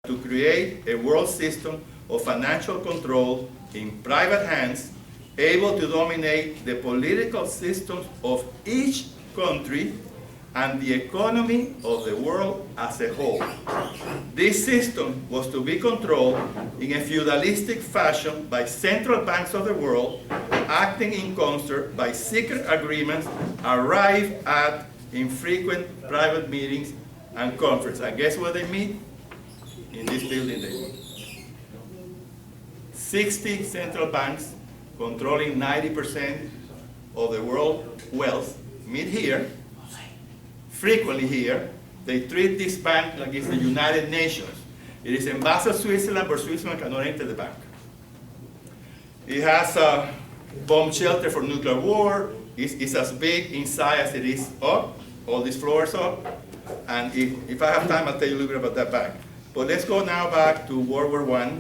to create a world system of financial control in private hands, able to dominate the political systems of each country and the economy of the world as a whole. This system was to be controlled in a feudalistic fashion by central banks of the world, acting in concert by secret agreements arrived at in frequent private meetings and conferences. And guess where they meet? In this building they meet. 60 central banks controlling 90% of the world wealth meet here, frequently here. They treat this bank like it's the United Nations. It is ambassador Switzerland, but Switzerland cannot enter the bank. It has a bomb shelter for nuclear war. It's as big inside as it is up, all these floors up. And if I have time, I'll tell you a little bit about that bank. But let's go now back to World War I,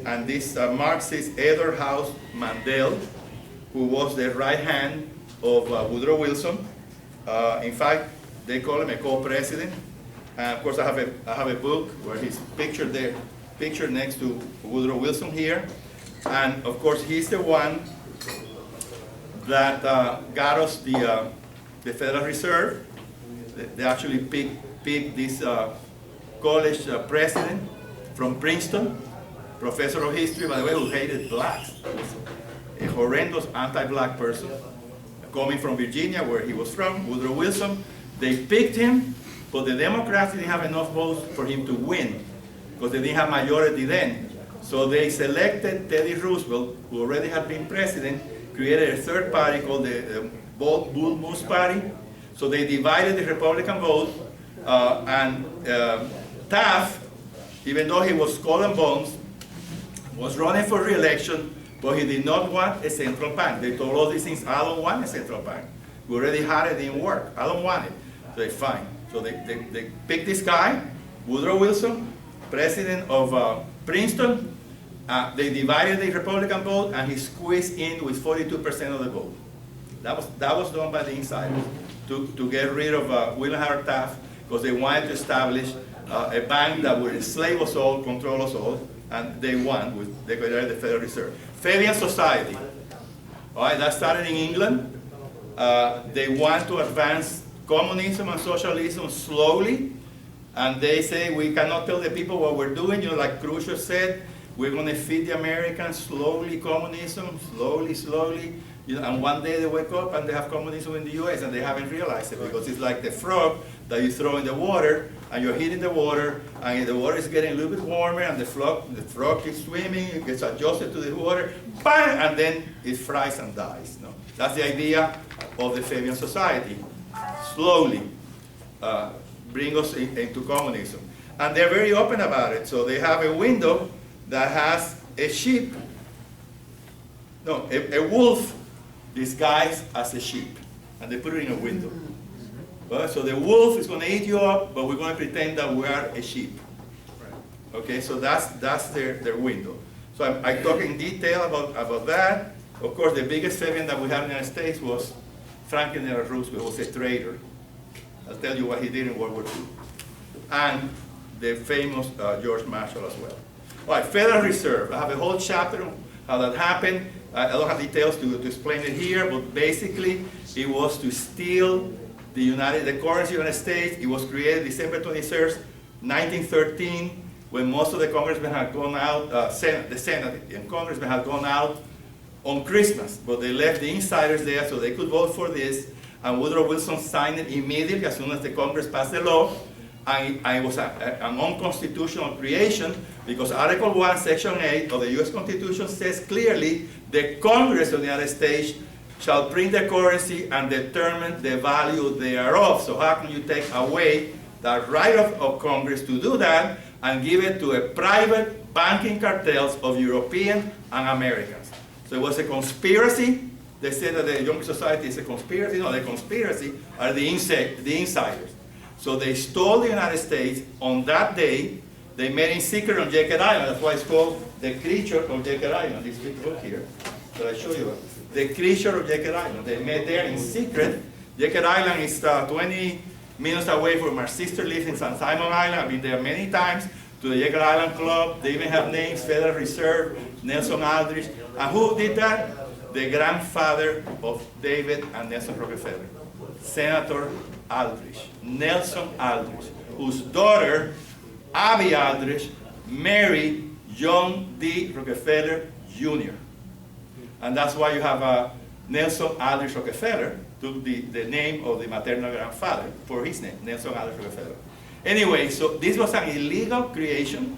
and this Marxist Edward House Mandel, who was the right hand of Woodrow Wilson. In fact, they call him a co-president. And of course, I have a book where he's pictured there, pictured next to Woodrow Wilson here. And of course, he's the one that got us the Federal Reserve. They actually picked this college president from Princeton, professor of history, by the way, who hated blacks. A horrendous anti-black person, coming from Virginia, where he was from, Woodrow Wilson. They picked him, but the Democrats didn't have enough votes for him to win, because they didn't have majority then. So they selected Teddy Roosevelt, who already had been president, created a third party called the Bull Moose Party. So they divided the Republican vote, and Taft, even though he was skull and bones, was running for re-election, but he did not want a central bank. They told all these things, I don't want a central bank. We already had it, didn't work. I don't want it. So they fine. So they picked this guy, Woodrow Wilson, president of Princeton. They divided the Republican vote, and he squeezed in with 42% of the vote. That was done by the insiders to get rid of William Howard Taft, because they wanted to establish a bank that would enslave us all, control us all, and they won. They created the Federal Reserve. Fabian Society. All right, that started in England. They want to advance communism and socialism slowly, and they say we cannot tell the people what we're doing. You know, like Khrushchev said, we're going to feed the Americans slowly communism, slowly. You know, and one day they wake up and they have communism in the U.S. and they haven't realized it, because it's like the frog that you throw in the water, and you're heating the water, and the water is getting a little bit warmer, and the frog keeps swimming, it gets adjusted to the water, bang, and then it fries and dies. No? That's the idea of the Fabian Society. Slowly bring us into communism. And they're very open about it. So they have a window that has a sheep, no, a wolf disguised as a sheep, and they put it in a window. Well, so the wolf is going to eat you up, but we're going to pretend that we are a sheep. Okay, so that's their window. So I talk in detail about that. Of course, the biggest Fabian that we have in the United States was Franklin D. Roosevelt, who was a traitor. I'll tell you what he did in World War II. And the famous George Marshall as well. All right, Federal Reserve. I have a whole chapter on how that happened. I don't have details to explain it here, but basically it was to steal the currency of the United States. It was created December 21st, 1913, when most of the congressmen had gone out, the Senate and congressmen had gone out on Christmas, but they left the insiders there so they could vote for this, and Woodrow Wilson signed it immediately as soon as the Congress passed the law, and it was an unconstitutional creation, because Article 1, Section 8 of the U.S. Constitution says clearly the Congress of the United States shall print the currency and determine the value thereof. So how can you take away the right of Congress to do that and give it to a private banking cartels of European and Americans? So it was a conspiracy. They say that the Young Society is a conspiracy. No, the conspiracy are the insiders. So they stole the United States on that day. They met in secret on Jekyll Island. That's why it's called The Creature of Jekyll Island, this big book here that I show you. The Creature of Jekyll Island. They met there in secret. Jekyll Island is 20 minutes away from our sister lives in San Simon Island. I've been there many times to the Jekyll Island Club. They even have names, Federal Reserve, Nelson Aldrich. And who did that? The grandfather of David and Nelson Rockefeller, Senator Aldrich, Nelson Aldrich, whose daughter, Abby Aldrich, married John D. Rockefeller Jr. And that's why you have Nelson Aldrich Rockefeller, took the name of the maternal grandfather for his name, Nelson Aldrich Rockefeller. Anyway, so this was an illegal creation.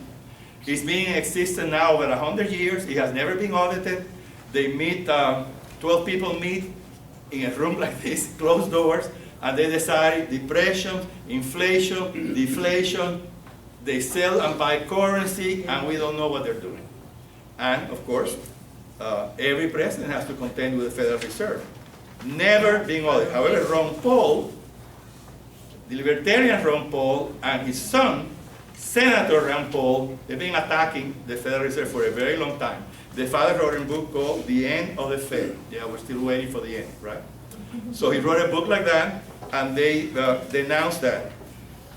It's been in existence now over 100 years. It has never been audited. They meet, 12 people meet in a room like this, closed doors, and they decide depression, inflation, deflation. They sell and buy currency, and we don't know what they're doing. And of course, every president has to contend with the Federal Reserve. Never being audited. However, Ron Paul, the libertarian Ron Paul, and his son, Senator Ron Paul, they've been attacking the Federal Reserve for a very long time. The father wrote a book called The End of the Fed. Yeah, we're still waiting for the end, right? So he wrote a book like that, and they denounced that.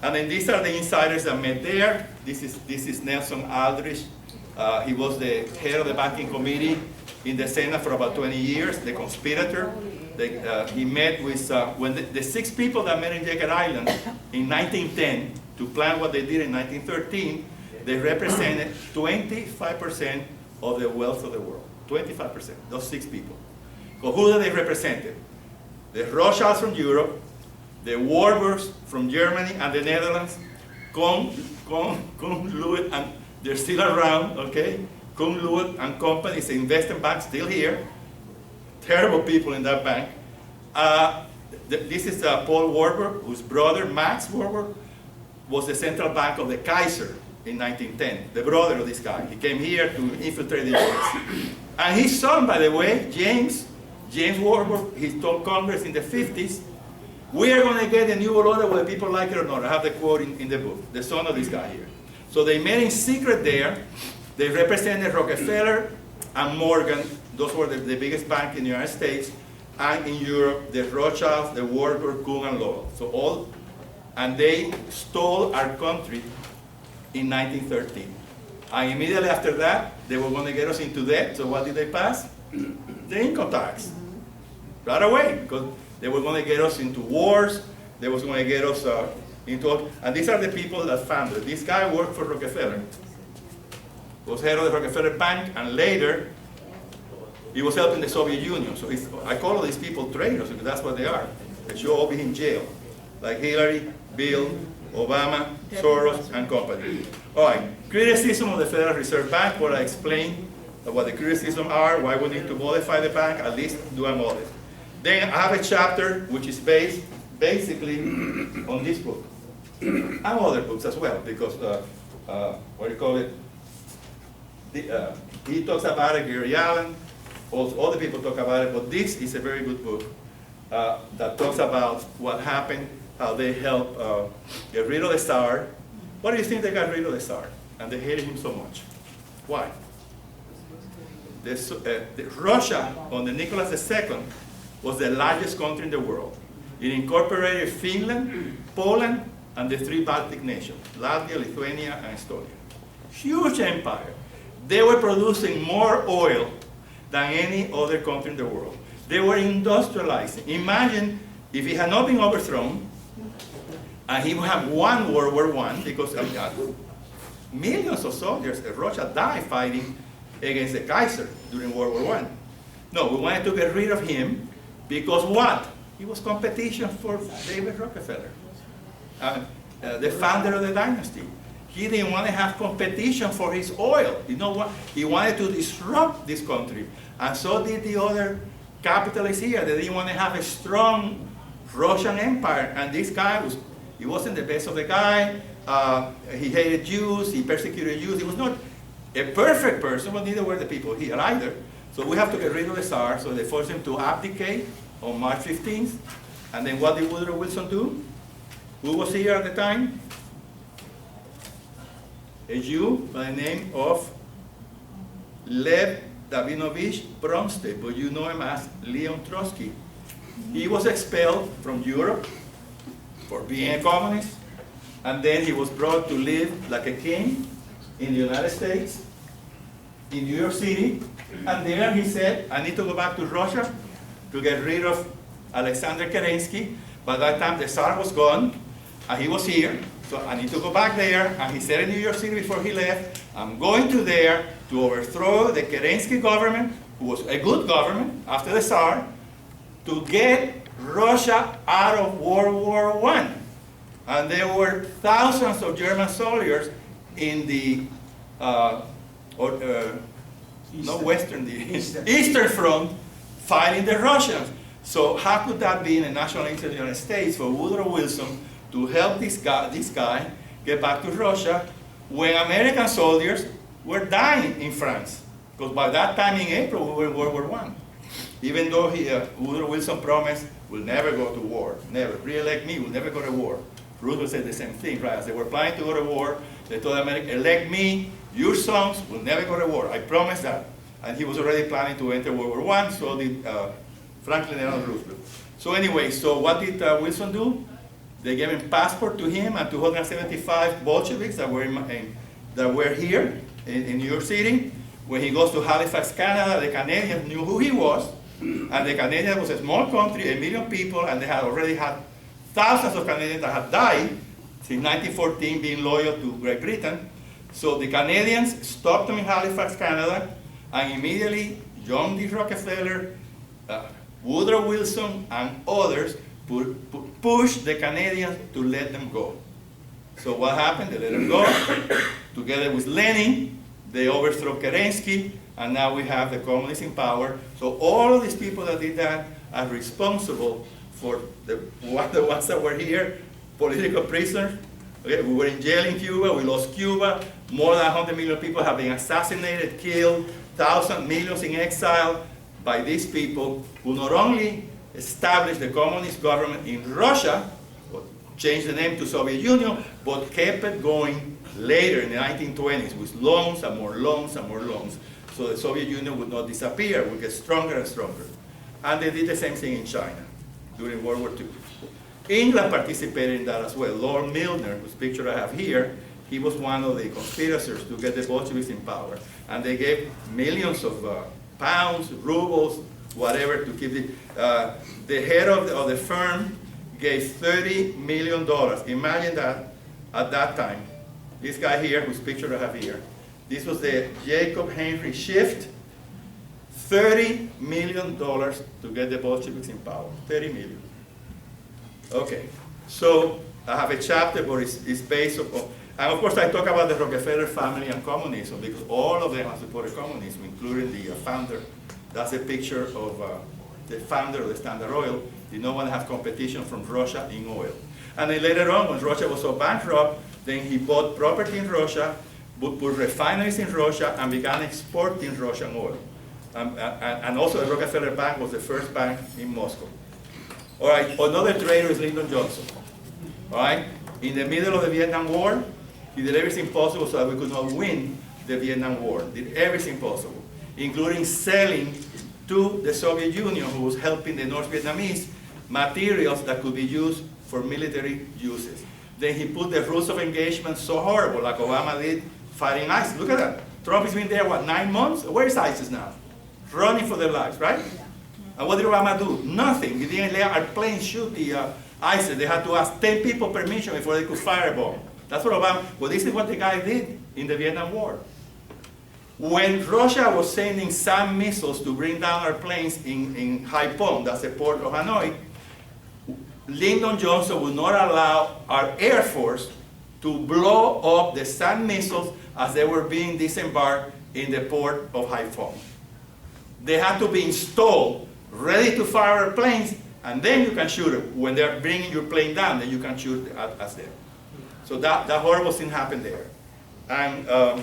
And then these are the insiders that met there. This is Nelson Aldrich. He was the head of the banking committee in the Senate for about 20 years, the conspirator. He met with, when the 6 people that met in Jekyll Island in 1910 to plan what they did in 1913, they represented 25% of the wealth of the world. 25%, those 6 people. So who did they represent? The Rothschilds from Europe, the Warburgs from Germany and the Netherlands, Kuhn, Lewis, and they're still around, okay? Kuhn, Lewis and Company is an investment bank still here. Terrible people in that bank. This is Paul Warburg, whose brother, Max Warburg, was the central bank of the Kaiser in 1910, the brother of this guy. He came here to infiltrate the US. And his son, by the way, James Warburg, he told Congress in the 50s, we are going to get a new world order whether people like it or not. I have the quote in the book, the son of this guy here. So they met in secret there. They represented Rockefeller and Morgan. Those were the biggest bank in the United States. And in Europe, the Rothschilds, the Warburg, Kuhn, and Lowell. So and they stole our country in 1913. And immediately after that, they were going to get us into debt. So what did they pass? The income tax. Right away, because they were going to get us into wars. They was going to get us into, and these are the people that founded. This guy worked for Rockefeller. Was head of the Rockefeller Bank, and later, he was helping the Soviet Union. So I call all these people traitors, because that's what they are. They should all be in jail. Like Hillary, Bill, Obama, Soros, and company. All right, criticism of the Federal Reserve Bank, what I explained, what the criticisms are, why we need to modify the bank, at least do an audit. Then I have a chapter which is based basically on this book, and other books as well, because, what do you call it? He talks about it, Gary Allen, also other people talk about it, but this is a very good book that talks about what happened, how they helped get rid of the Tsar. Why do you think they got rid of the Tsar? And they hated him so much. Why? Russia, under Nicholas II, was the largest country in the world. It incorporated Finland, Poland, and the 3 Baltic nations, Latvia, Lithuania, and Estonia. Huge empire. They were producing more oil than any other country in the world. They were industrializing. Imagine if he had not been overthrown, and he would have won World War I, because millions of soldiers in Russia died fighting against the Kaiser during World War I. No, we wanted to get rid of him because what? He was competition for David Rockefeller, the founder of the dynasty. He didn't want to have competition for his oil. You know what? He wanted to disrupt this country. And so did the other capitalists here. They didn't want to have a strong Russian empire. And this guy, he wasn't the best of the guy. He hated Jews. He persecuted Jews. He was not a perfect person, but neither were the people here either. So we have to get rid of the Tsar. So they forced him to abdicate on March 15th. And then what did Woodrow Wilson do? Who was here at the time? A Jew by the name of Lev Davinovich Bronsted, but you know him as Leon Trotsky. He was expelled from Europe for being a communist, and then he was brought to live like a king in the United States, in New York City, and there he said, I need to go back to Russia to get rid of Alexander Kerensky. By that time, the Tsar was gone, and he was here, so I need to go back there. And he said in New York City before he left, I'm going to there to overthrow the Kerensky government, who was a good government after the Tsar, to get Russia out of World War I. And there were thousands of soldiers in the Eastern Front fighting the Russians. So how could that be in the national interest of the United States for Woodrow Wilson to help this guy get back to Russia when American soldiers were dying in France? Because by that time in April, we were in World War I. Even though Woodrow Wilson promised, we'll never go to war, never. Re-elect me, we'll never go to war. Roosevelt said the same thing, right? As they were planning to go to war, they told America, elect me, your sons will never go to war. I promise that. And he was already planning to enter World War I, so did Franklin Delano Roosevelt. So anyway, so what did Wilson do? They gave him passport to him and 275 Bolsheviks that were here in New York City. When he goes to Halifax, Canada, the Canadians knew who he was. And the Canadians was a small country, 1 million people, and they had already had thousands of Canadians that had died since 1914 being loyal to Great Britain. So the Canadians stopped them in Halifax, Canada, and immediately John D. Rockefeller, Woodrow Wilson, and others pushed the Canadians to let them go. So what happened? They let them go. Together with Lenin, they overthrew Kerensky, and now we have the communists in power. So all of these people that did that are responsible for the ones that were here, political prisoners. Okay, we were in jail in Cuba, we lost Cuba. More than 100 million people have been assassinated, killed, thousands, millions in exile by these people who not only established the communist government in Russia, changed the name to Soviet Union, but kept it going later in the 1920s with loans and more loans and more loans. So the Soviet Union would not disappear, would get stronger and stronger. And they did the same thing in China during World War II. England participated in that as well. Lord Milner, whose picture I have here, he was one of the conspirators to get the Bolsheviks in power. And they gave millions of pounds, rubles, whatever to keep it. The head of the firm gave $30 million. Imagine that at that time. This guy here, whose picture I have here, this was the Jacob Henry Schiff, $30 million to get the Bolsheviks in power, 30 million. Okay, so I have a chapter, but it's based on, and of course I talk about the Rockefeller family and communism, because all of them have supported communism, including the founder. That's a picture of the founder of the Standard Oil. Did not want to have competition from Russia in oil. And then later on, when Russia was so bankrupt, then he bought property in Russia, put refineries in Russia, and began exporting Russian oil. And also the Rockefeller Bank was the first bank in Moscow. All right, another traitor is Lyndon Johnson. All right, in the middle of the Vietnam War, he did everything possible so that we could not win the Vietnam War. Did everything possible, including selling to the Soviet Union, who was helping the North Vietnamese, materials that could be used for military uses. Then he put the rules of engagement so horrible, like Obama did fighting ISIS. Look at that. Trump has been there, what, 9 months? Where is ISIS now? Running for their lives, right? And what did Obama do? Nothing. He didn't let our planes shoot the ISIS. They had to ask 10 people permission before they could fire a bomb. That's what Obama, well, this is what the guy did in the Vietnam War. When Russia was sending SAM missiles to bring down our planes in Haiphong, that's the port of Hanoi, Lyndon Johnson would not allow our Air Force to blow up the SAM missiles as they were being disembarked in the port of Haiphong. They had to be installed, ready to fire our planes, and then you can shoot them. When they're bringing your plane down, then you can shoot as them. So that horrible thing happened there. And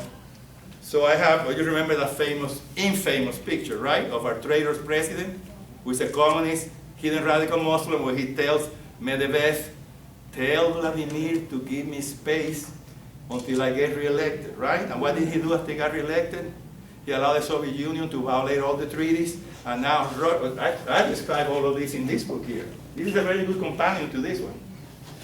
so I have, you remember that famous, infamous picture, right, of our traitor's president, who is a communist, hidden radical Muslim, where he tells Medvedev, tell Vladimir to give me space until I get reelected, right? And what did he do after he got reelected? He allowed the Soviet Union to violate all the treaties, and now, I describe all of this in this book here. This is a very good companion to this one.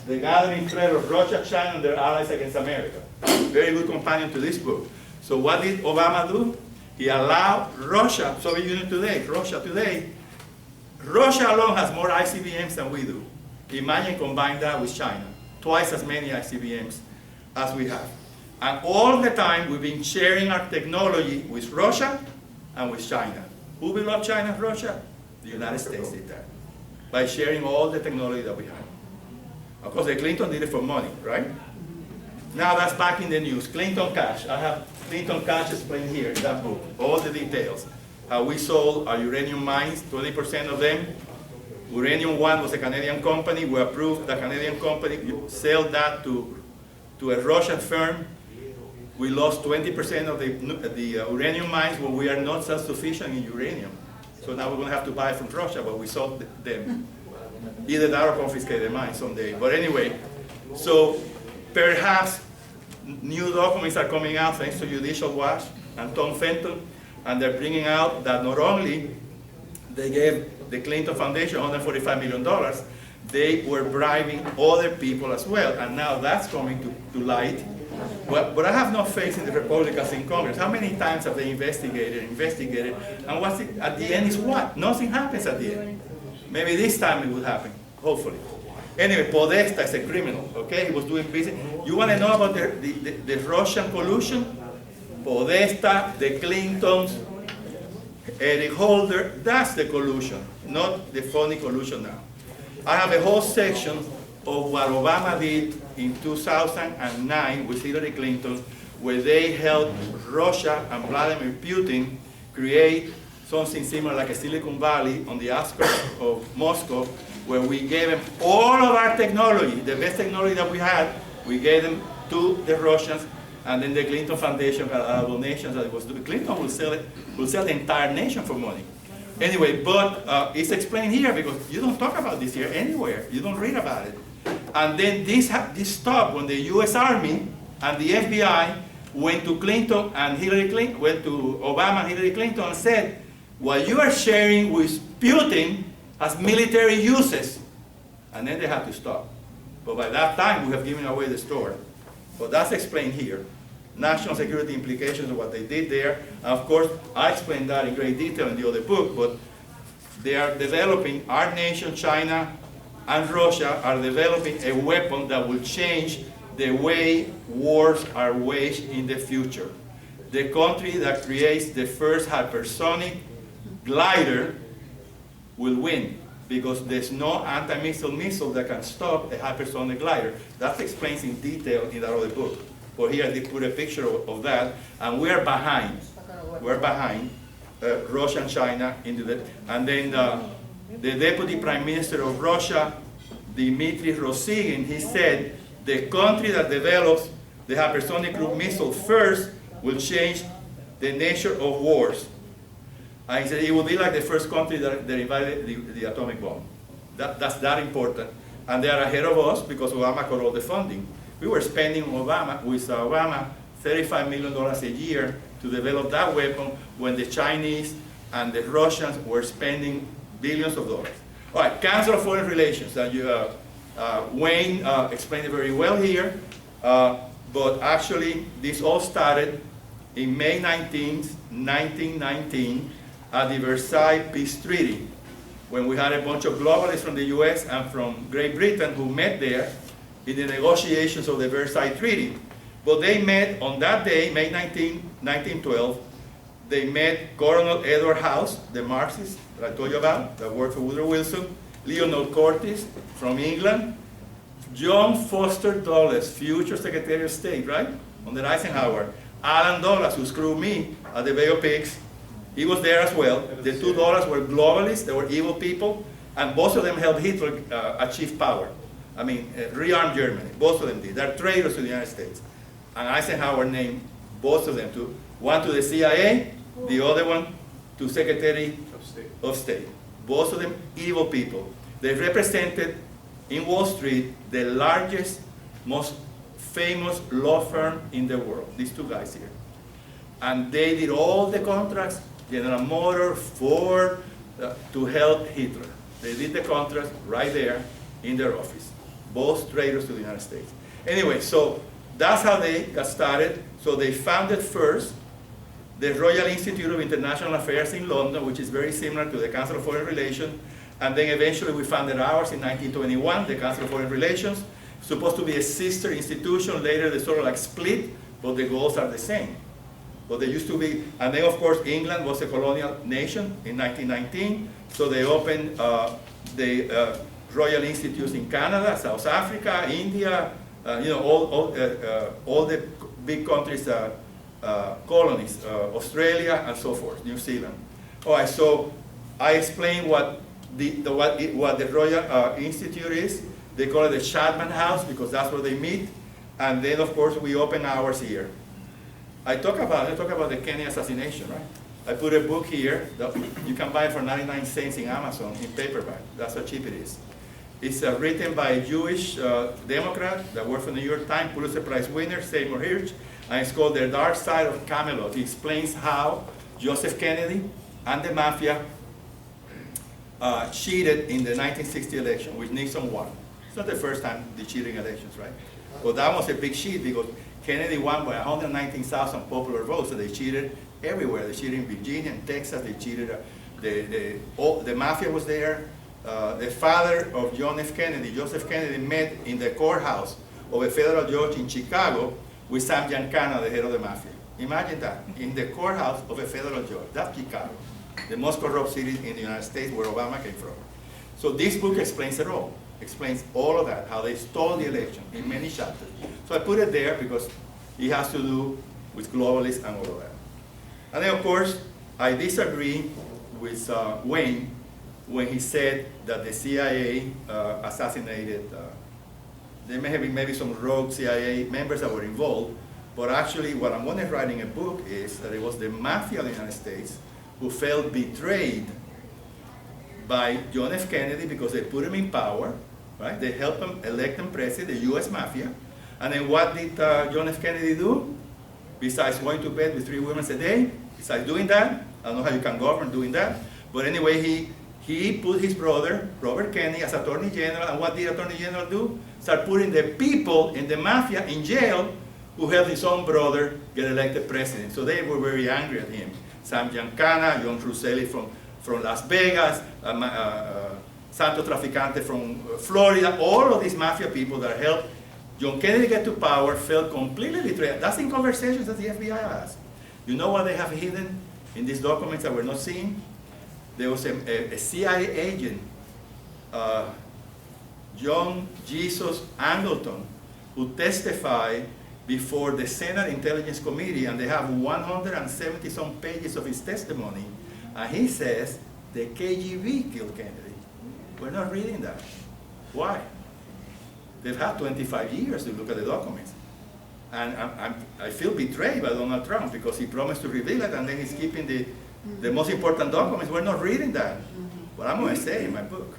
The gathering threat of Russia, China, and their allies against America. very good companion to this book. So what did Obama do? He allowed Russia, Soviet Union today, Russia alone has more ICBMs than we do. Imagine combine that with China, twice as many ICBMs as we have. And all the time we've been sharing our technology with Russia and with China. Who will love China and Russia? The United States did that, by sharing all the technology that we have. Of course, the Clinton did it for money, right? Now that's back in the news. Clinton cash. I have Clinton cash explained here in that book, all the details. How we sold our uranium mines, 20% of them. Uranium One was a Canadian company. We approved the Canadian company, sell that to a Russian firm. We lost 20% of the uranium mines where we are not self-sufficient in uranium. So now we're going to have to buy from Russia, but we sold them. Either that or confiscate the mine someday. But anyway, so perhaps new documents are coming out thanks to Judicial Watch and Tom Fenton, and they're bringing out that not only they gave the Clinton Foundation $145 million, they were bribing other people as well, and now that's coming to light. But I have no faith in the Republicans in Congress. How many times have they investigated, and what's it, at the end is what? Nothing happens at the end. Maybe this time it will happen, hopefully. Anyway, Podesta is a criminal, okay? He was doing business. You want to know about the Russian collusion? Podesta, the Clintons, Eric Holder, that's the collusion, not the phony collusion now. I have a whole section of what Obama did in 2009 with Hillary Clinton, where they helped Russia and Vladimir Putin create something similar like a Silicon Valley on the outskirts of Moscow, where we gave them all of our technology, the best technology that we had, we gave them to the Russians, and then the Clinton Foundation got a lot of donations that it was doing. Clinton will sell the entire nation for money. Anyway, but it's explained here because you don't talk about this here anywhere. You don't read about it. And then this stopped when the U.S. Army and the FBI went to Clinton and Hillary Clinton, went to Obama and Hillary Clinton and said, what you are sharing with Putin has military uses. And then they had to stop. But by that time, we have given away the store. So that's explained here. National security implications of what they did there. And of course, I explained that in great detail in the other book, but they are developing, our nation, China, and Russia are developing a weapon that will change the way wars are waged in the future. The country that creates the first hypersonic glider will win, because there's no anti-missile that can stop a hypersonic glider. That explains in detail in that other book. But here they put a picture of that, and we're behind. We're behind Russia and China into that. And then the Deputy Prime Minister of Russia, Dmitry Rosygin, he said, the country that develops the hypersonic cruise missile first will change the nature of wars. And he said it will be like the first country that invented the atomic bomb. That's that important. And they are ahead of us because Obama got all the funding. We were spending with Obama $35 million a year to develop that weapon when the Chinese and the Russians were spending billions of dollars. All right, Council of Foreign Relations. Wayne explained it very well here, but actually this all started in May 19th, 1919, at the Versailles Peace Treaty, when we had a bunch of globalists from the US and from Great Britain who met there in the negotiations of the Versailles Treaty. But they met on that day, May 19, 1912, they met Colonel Edward House, the Marxist that I told you about, that worked for Woodrow Wilson, Lionel Cortis from England, John Foster Dulles, future Secretary of State, right, under Eisenhower, Alan Dulles, who screwed me at the Bay of Pigs, he was there as well. The two Dulles were globalists, they were evil people, and both of them helped Hitler achieve power. I mean, rearm Germany, both of them did. They're traitors to the United States. And Eisenhower named both of them, one to the CIA, the other one to Secretary of State. Both of them evil people. They represented in Wall Street the largest, most famous law firm in the world, these two guys here. And they did all the contracts, General Motors, Ford, to help Hitler. They did the contracts right there in their office. Both traitors to the United States. Anyway, so that's how they got started. So they founded first the Royal Institute of International Affairs in London, which is very similar to the Council of Foreign Relations. And then eventually we founded ours in 1921, the Council of Foreign Relations. Supposed to be a sister institution. Later they sort of like split, but the goals are the same. But they used to be, and then of course England was a colonial nation in 1919, so they opened the Royal Institutes in Canada, South Africa, India, all the big countries, colonies, Australia and so forth, New Zealand. All right, so I explained what the Royal Institute is. They call it the Chapman House because that's where they meet. And then, of course, we open ours here. I talk about the Kennedy assassination, right? I put a book here that you can buy it for 99 cents in Amazon in paperback. That's how cheap it is. It's written by a Jewish Democrat that worked for the New York Times, Pulitzer Prize winner, Seymour Hirsch, and it's called The Dark Side of Camelot. He explains how Joseph Kennedy and the mafia cheated in the 1960 election, which Nixon won. It's not the first time they cheated in elections, right? But that was a big cheat because Kennedy won by 119,000 popular votes, so they cheated everywhere. They cheated in Virginia and Texas, they cheated, the mafia was there. The father of John F. Kennedy, Joseph Kennedy, met in the courthouse of a federal judge in Chicago with Sam Giancana, the head of the mafia. Imagine that, in the courthouse of a federal judge. That's Chicago, the most corrupt city in the United States where Obama came from. So this book explains it all. Explains all of that, how they stole the election in many chapters. So I put it there because it has to do with globalists and all of that. And then, of course, I disagree with Wayne when he said that the CIA assassinated, there may have been maybe some rogue CIA members that were involved, but actually what I'm going to write in a book is that it was the mafia of the United States who felt betrayed by John F. Kennedy because they put him in power, right? They helped him elect him president, the US mafia. And then what did John F. Kennedy do? Besides going to bed with 3 women a day, besides doing that, I don't know how you can govern doing that, but anyway, he put his brother, Robert Kennedy, as Attorney General, and what did Attorney General do? Start putting the people in the mafia in jail who helped his own brother get elected president. So they were very angry at him. Sam Giancana, John Russelli from Las Vegas, Santo Traficante from Florida, all of these mafia people that helped John Kennedy get to power felt completely betrayed. That's in conversations that the FBI has. You know what they have hidden in these documents that we're not seeing? There was a CIA agent, John Jesus Angleton, who testified before the Senate Intelligence Committee, and they have 170-some pages of his testimony, and he says the KGB killed Kennedy. We're not reading that. Why? They've had 25 years to look at the documents. And I feel betrayed by Donald Trump because he promised to reveal it, and then he's keeping the most important documents. We're not reading that. But I'm going to say in my book.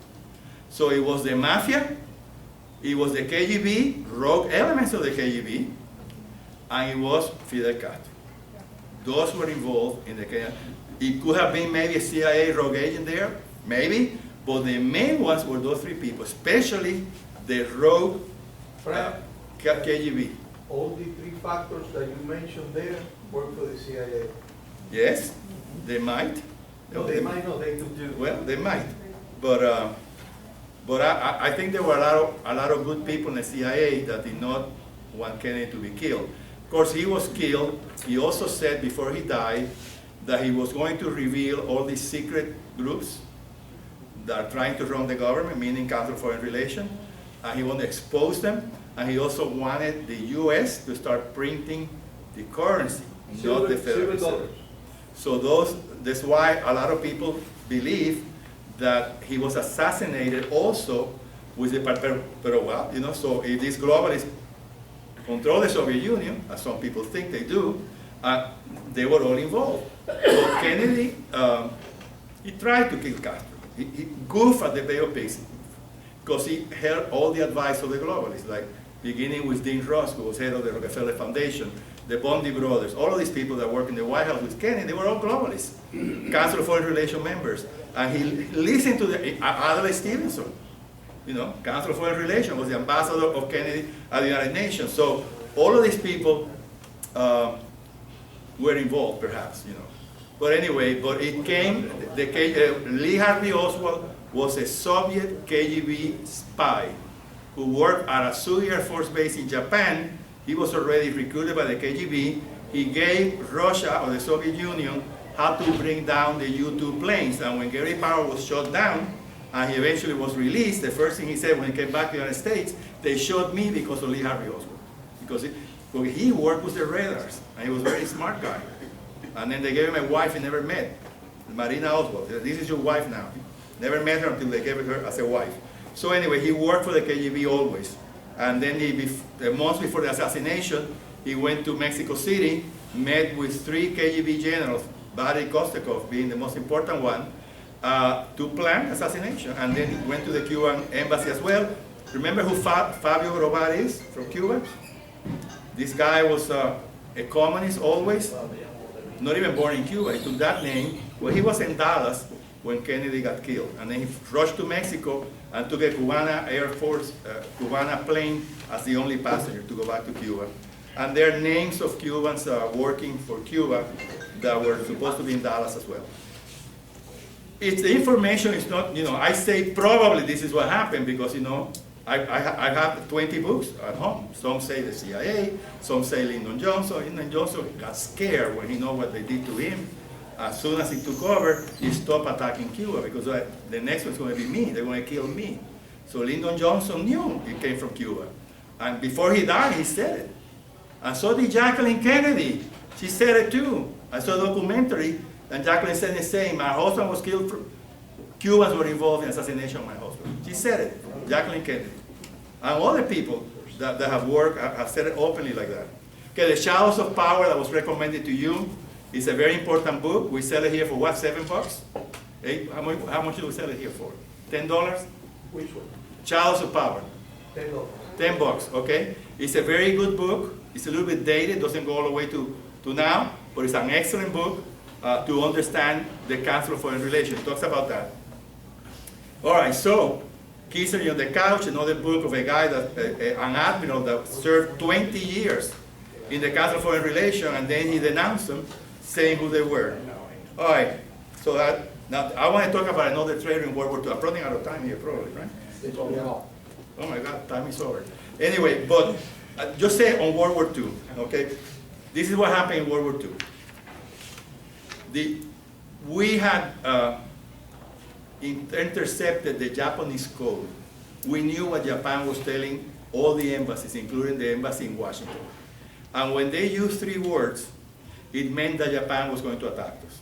So it was the mafia, it was the KGB, rogue elements of the KGB, and it was Fidel Castro. Those were involved in the KGB. It could have been maybe a CIA rogue agent there, maybe, but the main ones were those 3 people, especially the rogue KGB. All the 3 factors that you mentioned there work for the CIA. Yes, they might. No, they might not. They do. Well, they might, but I think there were a lot of good people in the CIA that did not want Kennedy to be killed. Of course, he was killed. He also said before he died that he was going to reveal all these secret groups that are trying to run the government, meaning Council of Foreign Relations, and he wanted to expose them. And he also wanted the U.S. to start printing the currency, not the Federal Reserve. So that's why a lot of people believe that he was assassinated also with the, well, you know, so if these globalists control the Soviet Union, as some people think they do, they were all involved. So Kennedy, he tried to kill Castro. He goofed at the Bay of Pigs because he heard all the advice of the globalists, like beginning with Dean Rusk, who was head of the Rockefeller Foundation, the Bundy brothers, all of these people that work in the White House with Kennedy, they were all globalists, Council of Foreign Relations members. And he listened to Adlai Stevenson, you know, Council of Foreign Relations was the ambassador of Kennedy at the United Nations. So all of these people were involved, perhaps, you know. But anyway, but it came, Lee Harvey Oswald was a Soviet KGB spy who worked at a Sioux Air Force base in Japan. He was already recruited by the KGB. He gave Russia, or the Soviet Union, how to bring down the U-2 planes. And when Gary Powell was shot down, and he eventually was released, the first thing he said when he came back to the United States, they shot me because of Lee Harvey Oswald. Because he worked with the radars, and he was a very smart guy. And then they gave him a wife he never met, Marina Oswald. This is your wife now. Never met her until they gave her as a wife. So anyway, he worked for the KGB always. And then months before the assassination, he went to Mexico City, met with 3 KGB generals, Valery Kostekov being the most important one, to plan assassination. And then he went to the Cuban embassy as well. Remember who Fabio Grobar is from Cuba? This guy was a communist always, not even born in Cuba. He took that name. Well, he was in Dallas when Kennedy got killed. And then he rushed to Mexico and took a Cubana Air Force, Cubana plane as the only passenger to go back to Cuba. And there are names of Cubans working for Cuba that were supposed to be in Dallas as well. The information is not, you know, I say probably this is what happened because, you know, I have 20 books at home. Some say the CIA, some say Lyndon Johnson. Lyndon Johnson got scared when he knew what they did to him. As soon as he took over, he stopped attacking Cuba because the next one's going to be me. They're going to kill me. So Lyndon Johnson knew he came from Cuba. And before he died, he said it. And so did Jacqueline Kennedy. She said it too. I saw a documentary, and Jacqueline said the same. My husband was killed. Cubans were involved in the assassination of my husband. She said it. Jacqueline Kennedy. And other people that have worked have said it openly like that. Okay, The Shadows of Power that was recommended to you is a very important book. We sell it here for what, $7? $8? How much do we sell it here for? $10? Which one? Shadows of Power. $10. $10, okay? It's a very good book. It's a little bit dated, doesn't go all the way to now, but it's an excellent book to understand the Council of Foreign Relations. It talks about that. All right, so Kissinger on the Couch, another book of a guy, an admiral that served 20 years in the Council of Foreign Relations, and then he denounced them, saying who they were. All right, so now I want to talk about another traitor in World War II. I'm running out of time here, probably, right? Oh my God, time is over. Anyway, but just say on World War II, okay? This is what happened in World War II. We had intercepted the Japanese code. We knew what Japan was telling all the embassies, including the embassy in Washington. And when they used 3 words, it meant that Japan was going to attack us.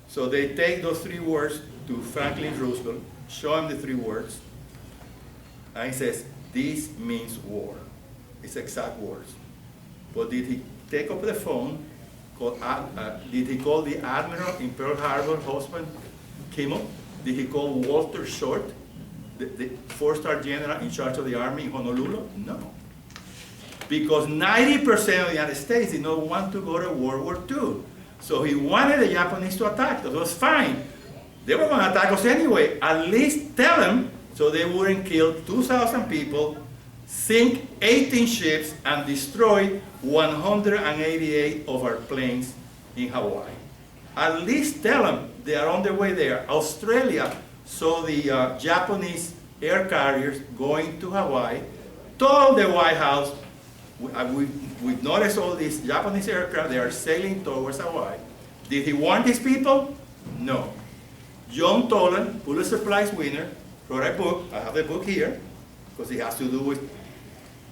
So they take those 3 words to Franklin Roosevelt, show him the 3 words, and he says, this means war. It's exact words. But did he take up the phone, did he call the admiral in Pearl Harbor, husband, Kimmel? Did he call Walter Short, the 4-star general in charge of the army in Honolulu? No. Because 90% of the United States did not want to go to World War II. So he wanted the Japanese to attack us. It was fine. They were going to attack us anyway. At least tell them so they wouldn't kill 2,000 people, sink 18 ships, and destroy 188 of our planes in Hawaii. At least tell them they are on their way there. Australia saw the Japanese air carriers going to Hawaii, told the White House, we've noticed all these Japanese aircraft, they are sailing towards Hawaii. Did he warn these people? No. John Toland, Pulitzer Prize winner, wrote a book, I have the book here, because it has to do with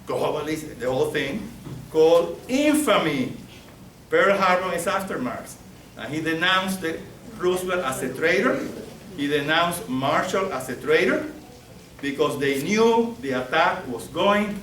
globalist, the whole thing, called Infamy, Pearl Harbor and its aftermath. And he denounced Roosevelt as a traitor. He denounced Marshall as a traitor because they knew the attack was going